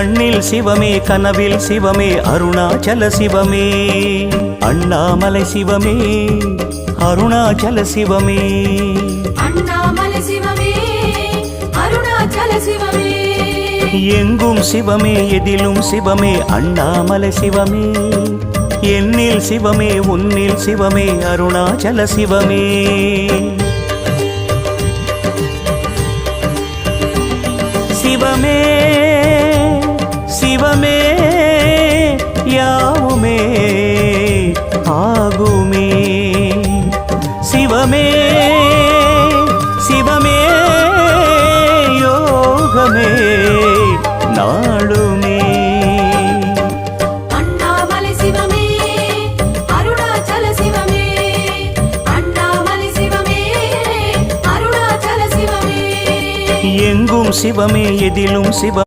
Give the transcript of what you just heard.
கண்ணில் சிவமே கனவில் சிவமே அருணாச்சல சிவமே அண்ணாமலை சிவமே அருணாச்சல சிவமே அண்ணாமலை சிவமே அருணாச்சல சிவமே எங்கும் சிவமே எதிலும் சிவமே அண்ணாமலை சிவமே என்னில் சிவமே உன்னில் சிவமே அருணாச்சல சிவமே சிவமே சிவமே யாவுமே ஆகுமே சிவமே சிவமே யோகமே நாளுமே அண்ணாமலை சிவமே அருணாச்சல சிவமே அண்ணாமலை சிவமே அருணாச்சல சிவமே எங்கும் சிவமே எதிலும் சிவ